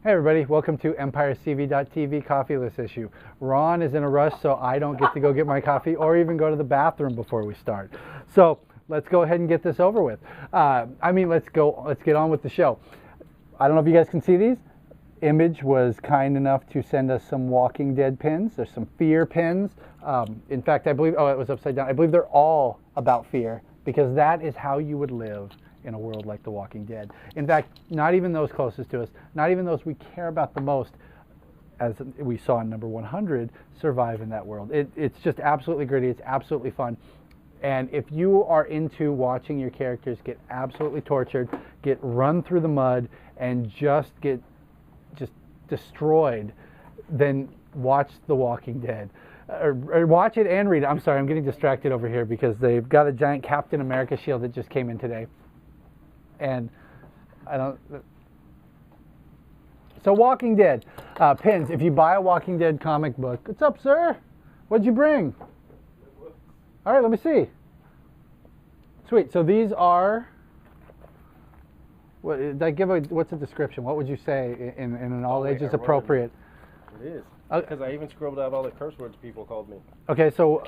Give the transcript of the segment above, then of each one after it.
Hey everybody, welcome to EmpireCV.tv coffeeless issue. Ron is in a rush, so I don't get to go get my coffee or even go to the bathroom before we start. So let's go ahead and get this over with. Let's get on with the show. I don't know if you guys can see these. Image was kind enough to send us some Walking Dead pins. There's some fear pins. In fact, I believe, oh, it was upside down. I believe they're all about fear because that is how you would live in a world like The Walking Dead. In fact, not even those closest to us, not even those we care about the most, as we saw in number 100, survive in that world. It's just absolutely gritty. It's absolutely fun. And if you are into watching your characters get absolutely tortured, get run through the mud, and just get destroyed, then watch The Walking Dead. Or watch it and read it. I'm sorry, I'm getting distracted over here because they've got a giant Captain America shield that just came in today. And I don't. So Walking Dead pins. If you buy a Walking Dead comic book, what's up, sir? What'd you bring? All right, let me see. Sweet. So these are. What did I give what's a description? What would you say in an all ages appropriate? It is. Because I even scribbled out all the curse words people called me. Okay, so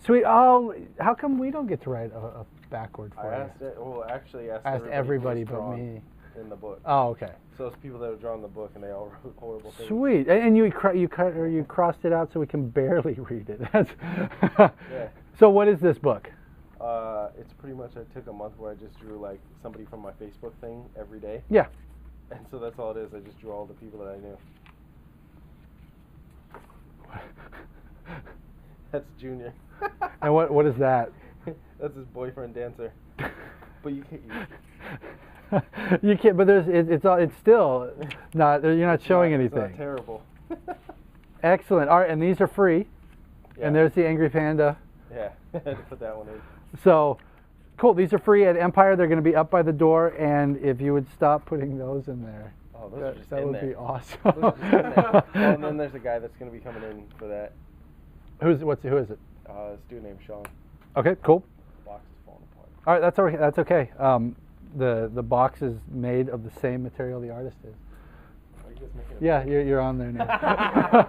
sweet. Oh, how come we don't get to write a backward for you? I asked everybody but me in the book. Oh, okay. So it's people that have drawn the book and they all wrote horrible things. Sweet. And you crossed it out so we can barely read it. Yeah. So what is this book? It's pretty much, I took a month where I just drew like somebody from my Facebook thing every day. Yeah. And so that's all it is. I just drew all the people that I knew. That's Junior. And what is that? That's his boyfriend dancer. But you can't. You can't. But it's still not. You're not showing anything. It's not terrible. Excellent. All right, and these are free. Yeah. And there's the Angry Panda. Yeah, I had to put that one in. So, cool. These are free at Empire. They're going to be up by the door. And if you would stop putting those in there. Oh, those are just that in would there. be awesome. Those are just in there. Oh, and then there's a guy that's going to be coming in for that. Who is it? This dude named Sean. Okay, cool. The box is falling apart. All right, that's okay. That's okay. The box is made of the same material the artist is. Are you guys making it? Yeah, you're on there now.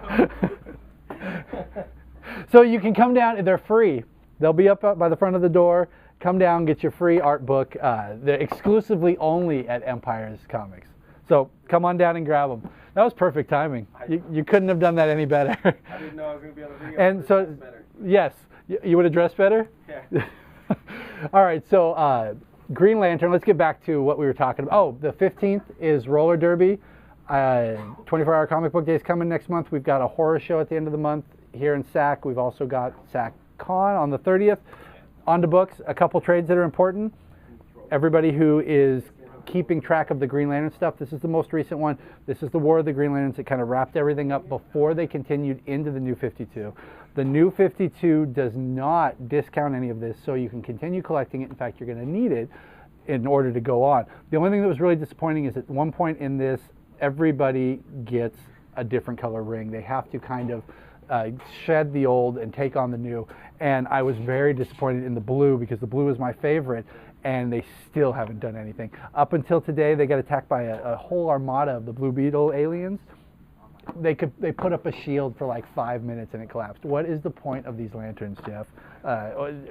So you can come down. They're free. They'll be up by the front of the door. Come down, get your free art book. They're exclusively only at Empire's Comics. So come on down and grab them. That was perfect timing. You couldn't have done that any better. I didn't know I was going to be on the video. And so, yes, you would have dressed better? Yeah. All right, so Green Lantern, let's get back to what we were talking about. Oh, the 15th is Roller Derby. 24-hour comic book day is coming next month. We've got a horror show at the end of the month here in Sac. We've also got Sac Con on the 30th. On to books, a couple trades that are important. Everybody who is keeping track of the Green Lantern stuff, this is the most recent one. This is the War of the Green Lanterns. It kind of wrapped everything up before they continued into the New 52. The New 52 does not discount any of this, so you can continue collecting it. In fact, you're going to need it in order to go on. The only thing that was really disappointing is at one point in this, everybody gets a different color ring. They have to kind of shed the old and take on the new. And I was very disappointed in the blue because the blue is my favorite, and they still haven't done anything. Up until today, they got attacked by a whole armada of the Blue Beetle aliens. They put up a shield for like 5 minutes and it collapsed. What is the point of these lanterns, Jeff?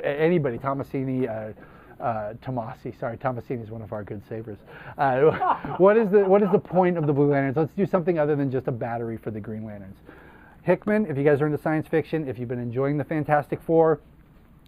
Anybody, Tomasini, Tomasi, sorry, Tomasini is one of our good savers. What is the point of the Blue Lanterns? Let's do something other than just a battery for the Green Lanterns. Hickman, if you guys are into science fiction, if you've been enjoying the Fantastic Four,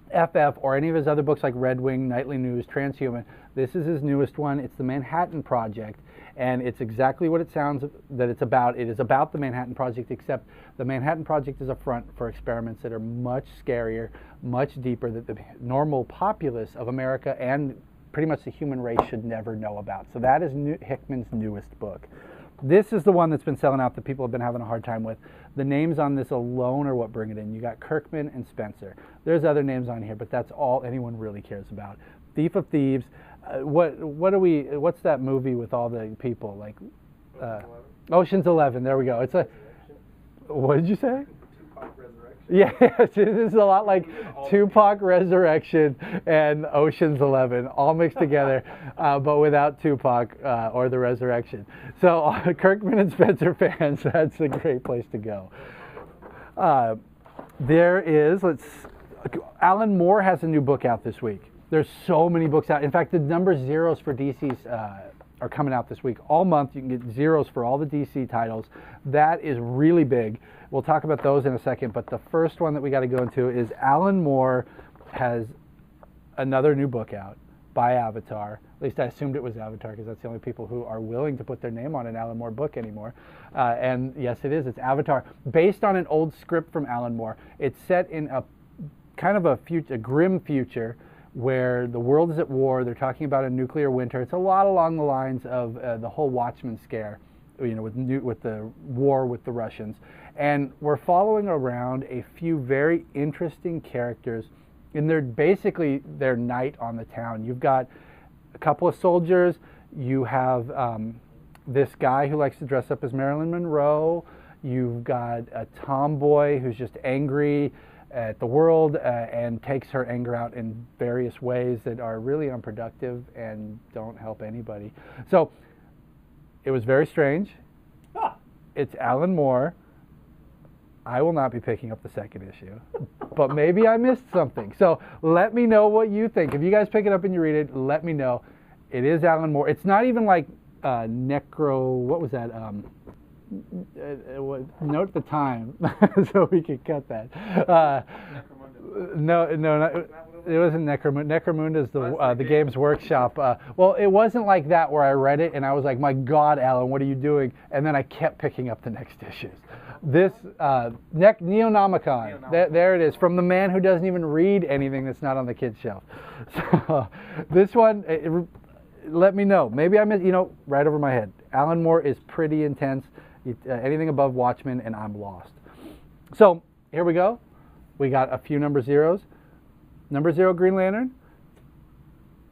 FF, or any of his other books like Red Wing, Nightly News, Transhuman, this is his newest one. It's the Manhattan Project, and it's exactly what it sounds that it's about. It is about the Manhattan Project, except the Manhattan Project is a front for experiments that are much scarier, much deeper, that the normal populace of America and pretty much the human race should never know about. So that is Hickman's newest book. This is the one that's been selling out that people have been having a hard time with. The names on this alone are what bring it in. You got Kirkman and Spencer. There's other names on here, but that's all anyone really cares about. Thief of Thieves. What's that movie with all the people like? Ocean's 11. There we go. It's a. What did you say? Tupac Resurrection. Yeah, this is a lot like Tupac Resurrection and Ocean's 11, all mixed together, but without Tupac or the Resurrection. So Kirkman and Spencer fans, that's a great place to go. There is, Allan Moore has a new book out this week. There's so many books out. In fact, the number zeros for DC's are coming out this week. All month you can get zeros for all the DC titles. That is really big. We'll talk about those in a second, but the first one that we got to go into is Allan Moore has another new book out by Avatar. At least I assumed it was Avatar because that's the only people who are willing to put their name on an Allan Moore book anymore. And yes, it is. It's Avatar, based on an old script from Allan Moore. It's set in a kind of a grim future where the world is at war. They're talking about a nuclear winter. It's a lot along the lines of the whole Watchmen scare, with the war with the Russians. And we're following around a few very interesting characters in basically their night on the town. You've got a couple of soldiers. You have this guy who likes to dress up as Marilyn Monroe. You've got a tomboy who's just angry at the world and takes her anger out in various ways that are really unproductive and don't help anybody. So it was very strange. It's Allan Moore. I will not be picking up the second issue, but maybe I missed something. So let me know what you think. If you guys pick it up and you read it, let me know. It is Allan Moore. It's not even like what was that? Note the time so we could cut that. No, it wasn't Necromunda. Necromunda is the Games Workshop. Well, it wasn't like that where I read it and I was like, my God, Allan, what are you doing? And then I kept picking up the next issues. This Neonomicon, there it is, from the man who doesn't even read anything that's not on the kids' shelf. So this one, let me know. Maybe I missed, right over my head. Allan Moore is pretty intense. Anything above Watchmen, and I'm lost. So here we go. We got a few number zeros. Number 0, Green Lantern.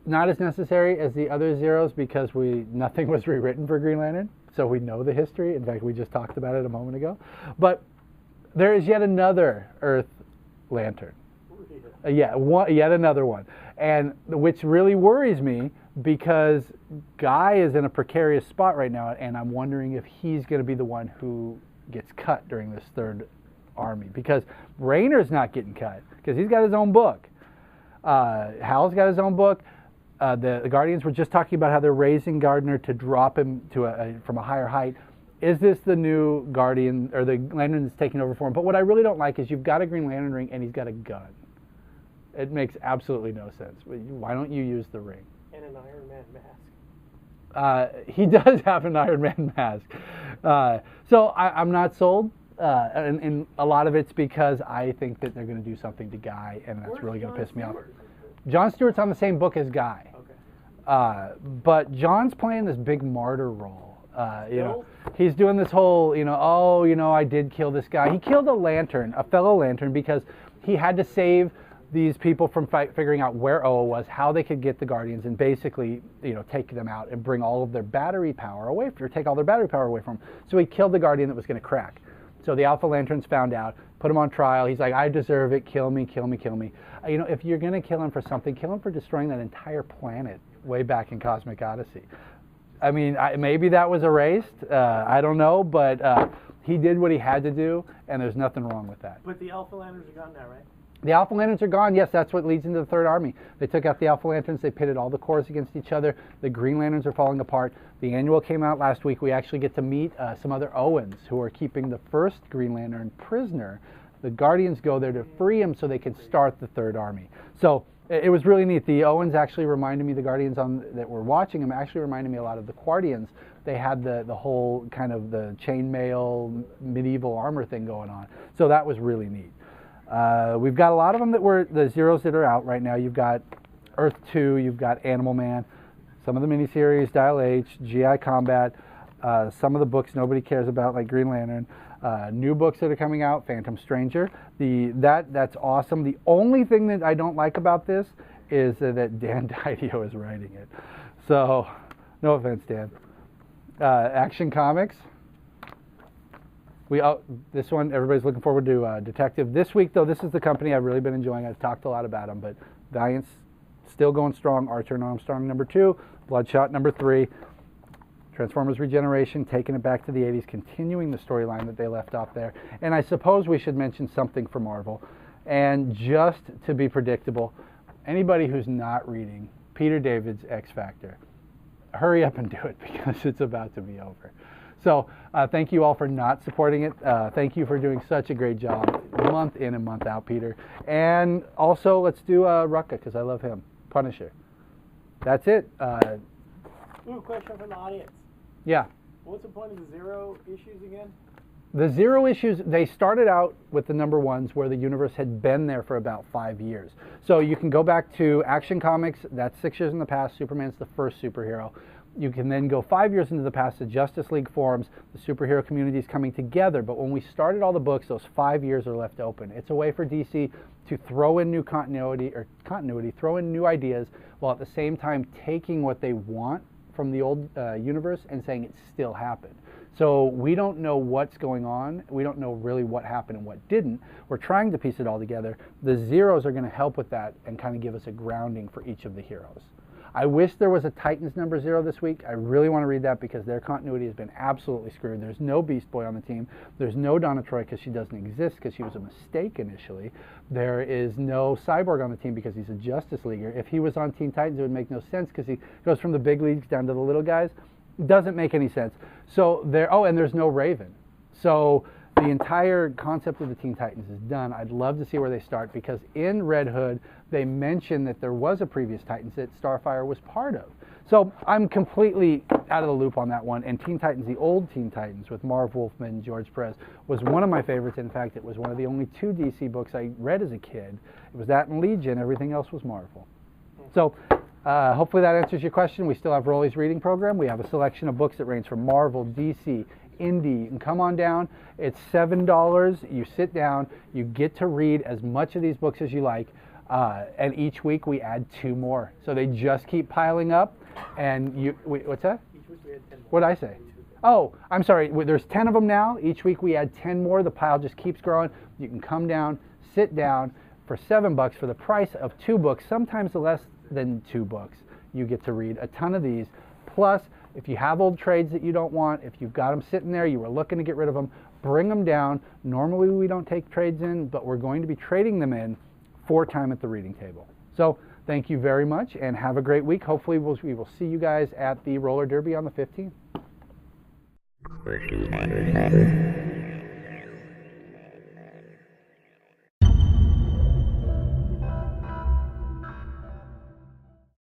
Not as necessary as the other zeros because nothing was rewritten for Green Lantern, so we know the history. In fact, we just talked about it a moment ago. But there is yet another Earth Lantern. Yet another one, and which really worries me because Guy is in a precarious spot right now, and I'm wondering if he's going to be the one who gets cut during this third army, because Raynor's not getting cut because he's got his own book. Hal's got his own book. The Guardians were just talking about how they're raising Gardner to drop him from a higher height. Is this the new Guardian, or the Lantern that's taking over for him? But what I really don't like is you've got a Green Lantern ring and he's got a gun. It makes absolutely no sense. Why don't you use the ring? And an Iron Man mask. He does have an Iron Man mask. So I'm not sold. And a lot of it's because I think that they're going to do something to Guy, and that's really going to piss me off. John Stewart's on the same book as Guy. Okay. But John's playing this big martyr role. He's doing this whole, I did kill this guy. He killed a fellow Lantern, because he had to save these people from figuring out where Oa was, how they could get the Guardians, and basically, take them out and bring all of their battery power away, take all their battery power away from them. So he killed the Guardian that was going to crack. So the Alpha Lanterns found out, put him on trial. He's like, I deserve it. Kill me, kill me, kill me. If you're going to kill him for something, kill him for destroying that entire planet way back in Cosmic Odyssey. I mean, maybe that was erased. I don't know, but he did what he had to do, and there's nothing wrong with that. But the Alpha Lanterns are gone now, right? The Alpha Lanterns are gone. Yes, that's what leads into the Third Army. They took out the Alpha Lanterns. They pitted all the corps against each other. The Green Lanterns are falling apart. The annual came out last week. We actually get to meet some other Owens who are keeping the first Green Lantern prisoner. The Guardians go there to free him so they can start the Third Army. So it was really neat. The Owens actually reminded me, the Guardians that were watching them actually reminded me a lot of the Quardians. They had the whole kind of the chainmail medieval armor thing going on. So that was really neat. We've got a lot of them that were the zeros that are out right now. You've got Earth 2, you've got Animal Man, some of the miniseries, Dial H, GI Combat, some of the books nobody cares about like Green Lantern, new books that are coming out, Phantom Stranger. That's awesome. The only thing that I don't like about this is that Dan Didio is writing it. So, no offense, Dan. Action Comics. This one, everybody's looking forward to Detective. This week, though, this is the company I've really been enjoying. I've talked a lot about them, but Valiant's still going strong. Archer and Armstrong, #2. Bloodshot, #3. Transformers Regeneration, taking it back to the 80s, continuing the storyline that they left off there. And I suppose we should mention something for Marvel. And just to be predictable, anybody who's not reading Peter David's X Factor, hurry up and do it because it's about to be over. So thank you all for not supporting it. Thank you for doing such a great job month in and month out, Peter. And also, let's do Rucka because I love him. Punisher. That's it. Ooh, question from the audience. Yeah. What's the point of the 0 issues again? The 0 issues, they started out with the #1s where the universe had been there for about 5 years. So you can go back to Action Comics, that's 6 years in the past, Superman's the first superhero. You can then go 5 years into the past, the Justice League forms, the superhero community is coming together. But when we started all the books, those 5 years are left open. It's a way for DC to throw in new continuity, throw in new ideas, while at the same time taking what they want from the old universe and saying it still happened. So we don't know what's going on. We don't know really what happened and what didn't. We're trying to piece it all together. The Zeros are going to help with that and kind of give us a grounding for each of the heroes. I wish there was a Titans #0 this week. I really want to read that because their continuity has been absolutely screwed. There's no Beast Boy on the team. There's no Donna Troy because she doesn't exist because she was a mistake initially. There is no Cyborg on the team because he's a Justice Leaguer. If he was on Teen Titans, it would make no sense because he goes from the big leagues down to the little guys. Doesn't make any sense. So and there's no Raven. So the entire concept of the Teen Titans is done. I'd love to see where they start because in Red Hood, they mentioned that there was a previous Titans that Starfire was part of. So I'm completely out of the loop on that one. And Teen Titans, the old Teen Titans with Marv Wolfman and George Perez, was one of my favorites. In fact, it was one of the only 2 DC books I read as a kid. It was that and Legion. Everything else was Marvel. So hopefully that answers your question. We still have Rolly's reading program. We have a selection of books that range from Marvel, DC, Indie. You can come on down. It's $7. You sit down. You get to read as much of these books as you like. And each week we add 2 more. So they just keep piling up. And what's that? Each week we had 10 more. What did I say? Oh, I'm sorry. There's 10 of them now. Each week we add 10 more. The pile just keeps growing. You can come down, sit down for $7 for the price of 2 books, sometimes less than 2 books. You get to read a ton of these. Plus, if you have old trades that you don't want, if you've got them sitting there, you were looking to get rid of them, bring them down. Normally we don't take trades in, but we're going to be trading them in for time at the reading table. So thank you very much and have a great week. Hopefully we will see you guys at the roller derby on the 15th.